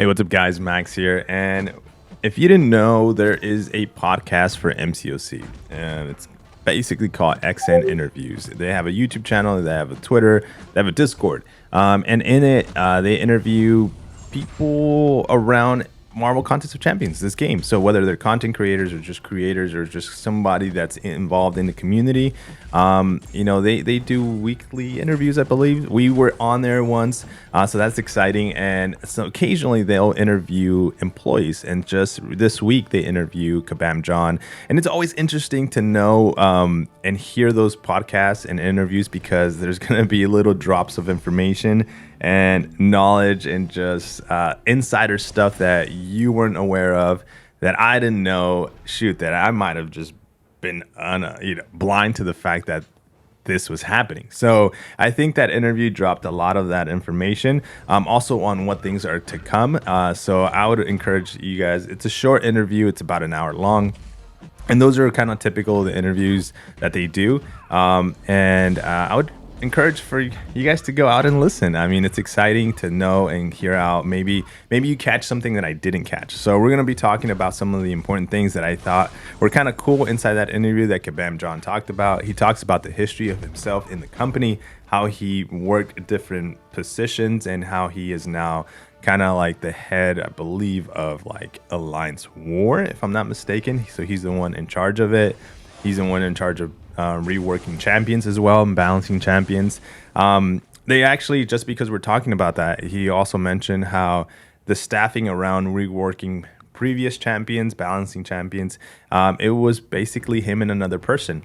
Hey, what's up, guys? Max here. And if you didn't know, there is a podcast for MCOC, and it's basically called XN Interviews. They have a YouTube channel, they have a Twitter, they have a Discord. And in it, they interview people around Marvel Contest of Champions, this game. So whether they're content creators or just somebody that's involved in the community, they do weekly interviews, I believe. We were on there once, so that's exciting. And so occasionally they'll interview employees, and just this week they interview Kabam John. And it's always interesting to know and hear those podcasts and interviews, because there's going to be little drops of information and knowledge and just insider stuff that you weren't aware of, that I didn't know. That I might have just been blind to the fact that this was happening. So I think that interview dropped a lot of that information, also on what things are to come. So I would encourage you guys. It's a short interview. It's about an hour long. And those are kind of typical of the interviews that they do. And I would encourage for you guys to go out and listen. I mean, it's exciting to know and hear out. Maybe you catch something that I didn't catch. So we're going to be talking about some of the important things that I thought were kind of cool inside that interview that Kabam John talked about. He talks about the history of himself in the company, how he worked different positions, and how he is now kind of like the head, I believe, of like Alliance War, if I'm not mistaken. So he's the one in charge of it. He's the one in charge of Reworking Champions as well, and Balancing Champions. They actually, just because we're talking about that, he also mentioned how the staffing around reworking previous champions, Balancing Champions, it was basically him and another person.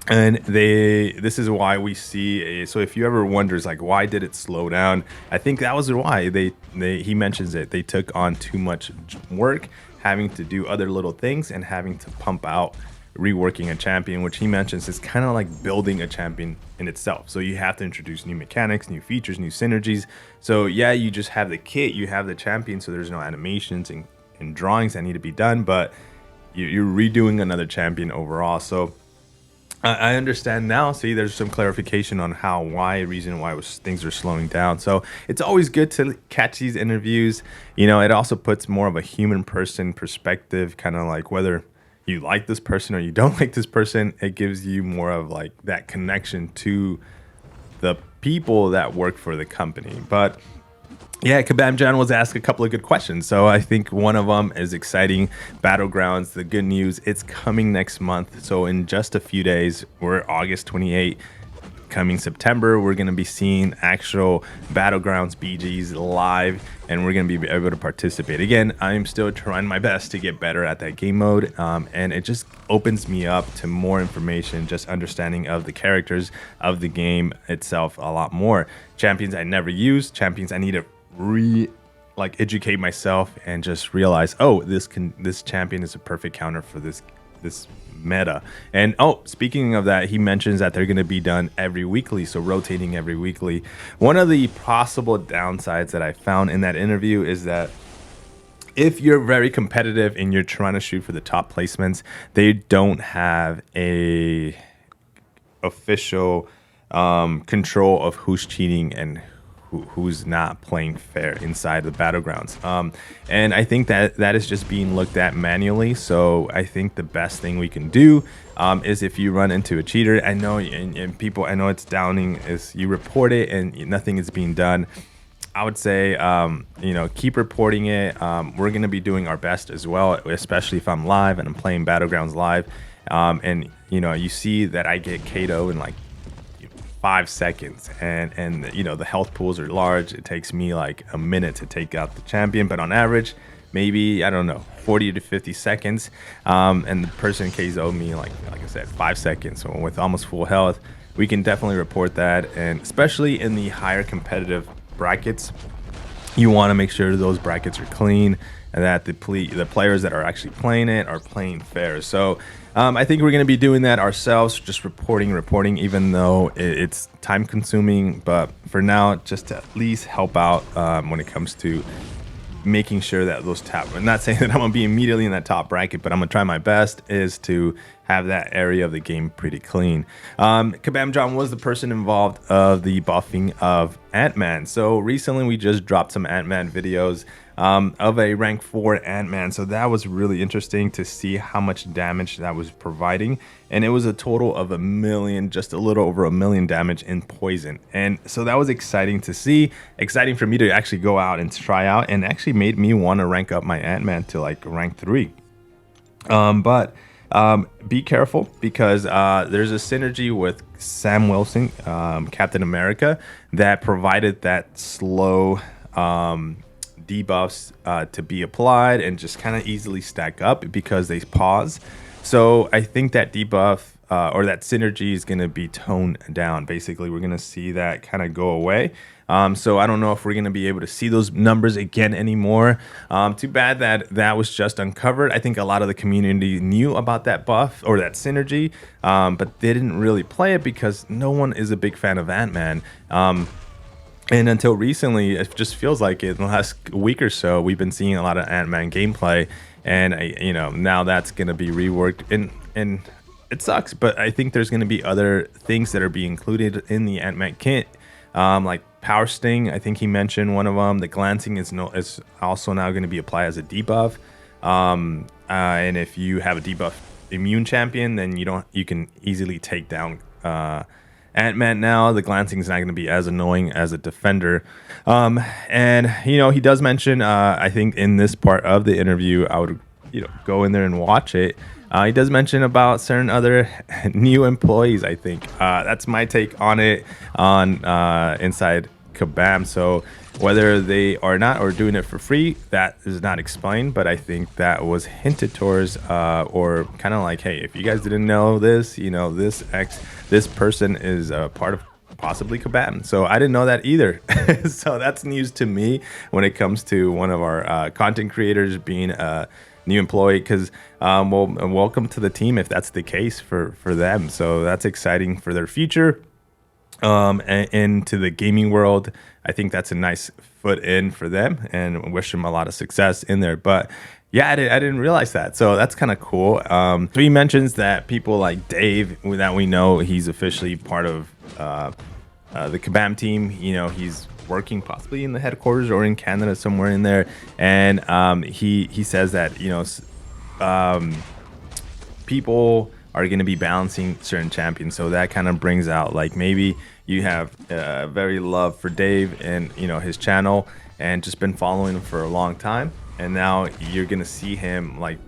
And this is why we see so if you ever wonders, like, why did it slow down, I think that was why. He mentions it. They took on too much work, having to do other little things and having to pump out reworking a champion, which he mentions is kind of like building a champion in itself. So you have to introduce new mechanics, new features, new synergies. So yeah, you just have the kit, you have the champion, so there's no animations and drawings that need to be done, but you're redoing another champion overall. So I understand now. See, there's some clarification on reason why things are slowing down. So it's always good to catch these interviews. It also puts more of a human person perspective, kind of like whether you like this person or you don't like this person. It gives you more of like that connection to the people that work for the company. But yeah, Kabam John was asked a couple of good questions. So I think one of them is exciting. Battlegrounds, the good news, it's coming next month. So in just a few days, we're August 28th. Coming September, we're going to be seeing actual Battlegrounds BGs live, and we're going to be able to participate. Again, I'm still trying my best to get better at that game mode, and it just opens me up to more information, just understanding of the characters of the game itself a lot more. Champions I never used, champions I need to educate myself and just realize, oh, this champion is a perfect counter for this meta. And speaking of that, he mentions that they're going to be done every weekly, so rotating every weekly. One of the possible downsides that I found in that interview is that if you're very competitive and you're trying to shoot for the top placements, they don't have a official control of who's cheating and who's not playing fair inside the Battlegrounds. And I think that is just being looked at manually. So I think the best thing we can do is, if you run into a cheater, I know it's downing, is you report it and nothing is being done. I would say, keep reporting it. We're going to be doing our best as well, especially if I'm live and I'm playing Battlegrounds live. And you see that I get KO in like 5 seconds, and the health pools are large. It takes me like a minute to take out the champion, but on average, maybe, I don't know, 40 to 50 seconds. And the person KO'd me like I said, 5 seconds. So with almost full health, we can definitely report that. And especially in the higher competitive brackets, you want to make sure those brackets are clean and that the players that are actually playing it are playing fair. So I think we're going to be doing that ourselves, just reporting, even though it's time consuming. But for now, just to at least help out when it comes to making sure that those top, I'm not saying that I'm going to be immediately in that top bracket, but I'm going to try my best is to have that area of the game pretty clean. Kabam John was the person involved of the buffing of Ant-Man. So recently we just dropped some Ant-Man videos. of a rank 4 Ant-Man. So that was really interesting to see how much damage that was providing. And it was a total of 1,000,000, just a little over 1,000,000 damage in poison. And so that was exciting to see, exciting for me to actually go out and try out, and actually made me want to rank up my Ant-Man to like rank 3. But be careful, because there's a synergy with Sam Wilson, Captain America, that provided that slow debuffs to be applied and just kind of easily stack up because they pause. So I think that debuff or that synergy is going to be toned down. Basically, we're going to see that kind of go away. So I don't know if we're going to be able to see those numbers again anymore. Too bad that that was just uncovered. I think a lot of the community knew about that buff or that synergy, but they didn't really play it because no one is a big fan of Ant-Man. And until recently, it just feels like in the last week or so, we've been seeing a lot of Ant-Man gameplay, and now that's going to be reworked, and it sucks. But I think there's going to be other things that are being included in the Antman Kit, like Power Sting. I think he mentioned one of them. The glancing is also now going to be applied as a debuff, and if you have a debuff immune champion, then you can easily take down Ant-Man. Now the glancing is not going to be as annoying as a defender. And he does mention, I think in this part of the interview, I would go in there and watch it. He does mention about certain other new employees. I think that's my take on it on inside Kabam. So whether they are not or doing it for free, that is not explained, but I think that was hinted towards, or kind of like, hey, if you guys didn't know this, this person is a part of possibly Kabam. So I didn't know that either. So that's news to me when it comes to one of our content creators being a new employee, because welcome to the team if that's the case for them. So that's exciting for their future. And into the gaming world, I think that's a nice foot in for them, and wish them a lot of success in there. But yeah, I didn't realize that, so that's kind of cool. So he mentions that people like Dave, that we know he's officially part of the Kabam team. He's working possibly in the headquarters or in Canada, somewhere in there, and he says that people are going to be balancing certain champions. So that kind of brings out, like, maybe you have very love for Dave and his channel, and just been following him for a long time, and now you're going to see him like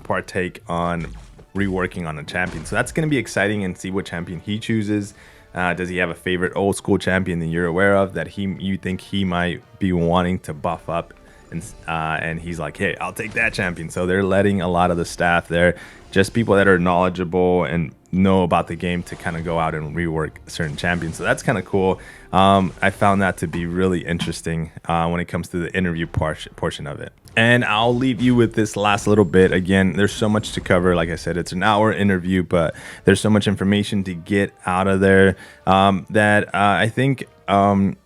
partake on reworking on a champion. So that's going to be exciting, and see what champion he chooses. Does he have a favorite old school champion that you're aware of that you think he might be wanting to buff up? And he's like, hey, I'll take that champion. So they're letting a lot of the staff there, just people that are knowledgeable and know about the game, to kind of go out and rework certain champions. So that's kind of cool. I found that to be really interesting when it comes to the interview portion of it. And I'll leave you with this last little bit. Again, there's so much to cover. Like I said, it's an hour interview, but there's so much information to get out of there that I think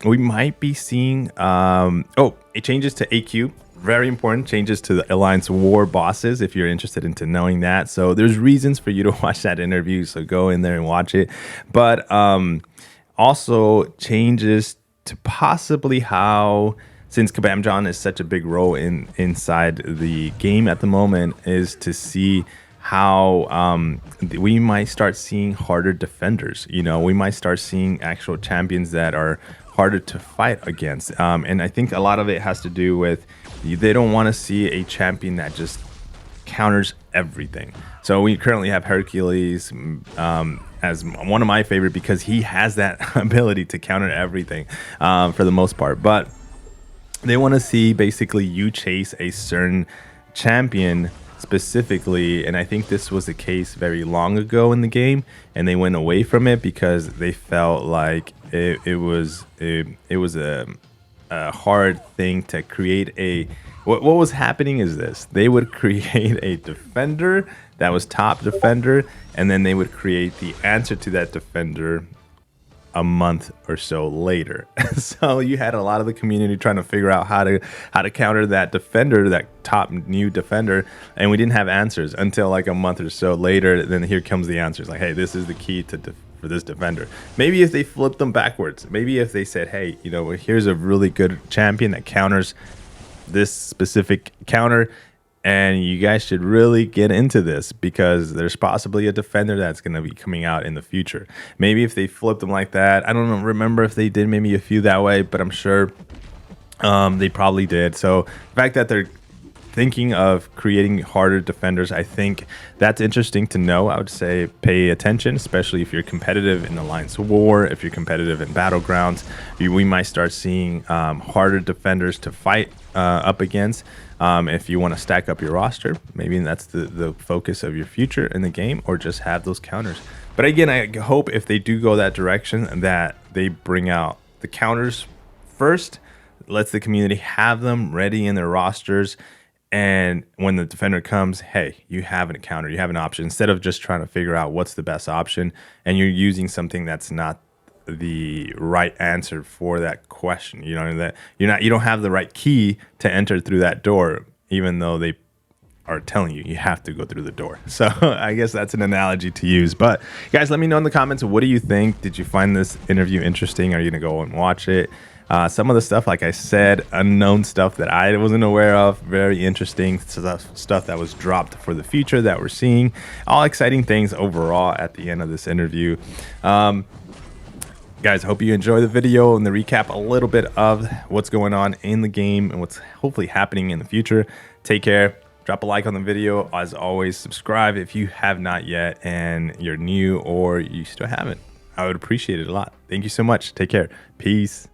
we might be seeing it changes to AQ. Very important changes to the Alliance War bosses, if you're interested into knowing that. So there's reasons for you to watch that interview, so go in there and watch it. But also changes to possibly how, since Kabam John is such a big role inside the game at the moment, is to see how we might start seeing harder defenders. We might start seeing actual champions that are harder to fight against. And I think a lot of it has to do with, they don't want to see a champion that just counters everything. So we currently have Hercules as one of my favorite, because he has that ability to counter everything for the most part. But they want to see basically you chase a certain champion specifically, and I think this was the case very long ago in the game, and they went away from it because they felt like it was a hard thing to create. What was happening is this: they would create a defender that was top defender, and then they would create the answer to that defender a month or so later. So you had a lot of the community trying to figure out how to counter that defender, that top new defender, and we didn't have answers until like a month or so later. Then here comes the answers, like, hey, this is the key for this defender. Maybe if they flipped them backwards, maybe if they said, hey, here's a really good champion that counters this specific counter. And you guys should really get into this because there's possibly a defender that's going to be coming out in the future. Maybe if they flipped them like that, I don't remember if they did maybe a few that way, but I'm sure they probably did. So the fact that they're thinking of creating harder defenders, I think that's interesting to know. I would say pay attention, especially if you're competitive in Alliance War, if you're competitive in Battlegrounds. We might start seeing harder defenders to fight up against. If you want to stack up your roster, maybe that's the focus of your future in the game, or just have those counters. But again, I hope if they do go that direction, that they bring out the counters first, lets the community have them ready in their rosters. And when the defender comes, hey, you have a counter, you have an option, instead of just trying to figure out what's the best option and you're using something that's not the right answer for that question. You know, that you don't have the right key to enter through that door, even though they are telling you have to go through the door. So I guess that's an analogy to use. But guys, let me know in the comments, what do you think? Did you find this interview interesting? Are you gonna go and watch it? Some of the stuff, like I said, unknown stuff that I wasn't aware of, very interesting stuff that was dropped for the future that we're seeing. All exciting things overall at the end of this interview. Guys, hope you enjoy the video and the recap a little bit of what's going on in the game and what's hopefully happening in the future. Take care. Drop a like on the video. As always, subscribe if you have not yet and you're new or you still haven't. I would appreciate it a lot. Thank you so much. Take care. Peace.